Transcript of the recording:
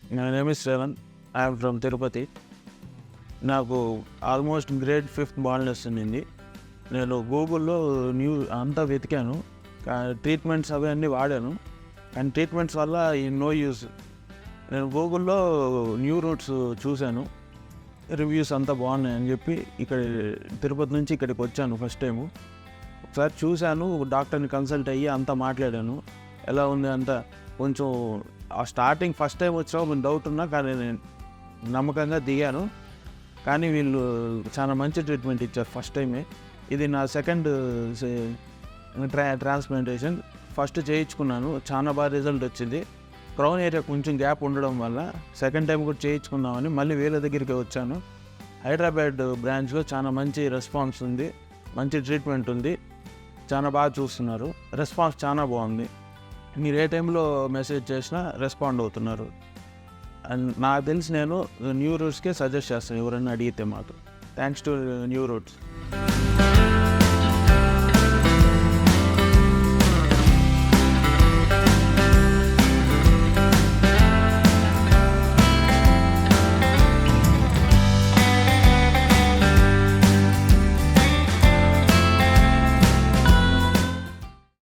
My name is Sevan. I am from Tirupati. నాకు almost grade 5th baldness ఉండింది. నేను గూగుల్లో అంతా వెతికాను, ట్రీట్మెంట్స్ అవన్నీ వాడాను, కానీ ట్రీట్మెంట్స్ వల్ల నో యూస్. నేను గూగుల్లో న్యూ రూట్స్ చూశాను, రివ్యూస్ అంతా బాగున్నాయని చెప్పి ఇక్కడ తిరుపతి నుంచి ఇక్కడికి వచ్చాను ఫస్ట్ టైము. ఒకసారి చూశాను, డాక్టర్ని కన్సల్ట్ అయ్యి అంతా మాట్లాడాను, ఎలా ఉంది అంతా. కొంచెం ఆ స్టార్టింగ్ ఫస్ట్ టైం వచ్చావు కొంచెం డౌట్ ఉన్నా, కానీ నేను నమ్మకంగా దిగాను. కానీ వీళ్ళు చాలా మంచి ట్రీట్మెంట్ ఇచ్చారు ఫస్ట్ టైమే. ఇది నా సెకండ్ ట్రాన్స్ప్లాంటేషన్. ఫస్ట్ చేయించుకున్నాను, చాలా బాగా రిజల్ట్ వచ్చింది. క్రౌన్ ఏరియా కొంచెం గ్యాప్ ఉండడం వల్ల సెకండ్ టైం కూడా చేయించుకుందామని మళ్ళీ వీళ్ళ దగ్గరికి వచ్చాను. హైదరాబాద్ బ్రాంచ్లో చాలా మంచి రెస్పాన్స్ ఉంది, మంచి ట్రీట్మెంట్ ఉంది, చాలా బాగా చూస్తున్నారు, రెస్పాన్స్ చాలా బాగుంది. మీరు ఏ టైంలో మెసేజ్ చేసినా రెస్పాండ్ అవుతున్నారు. అండ్ నాకు తెలిసి నేను న్యూ రూట్స్కే సజెస్ట్ చేస్తాను ఎవరైనా అడిగితే మాత్రం. Thanks to new roots.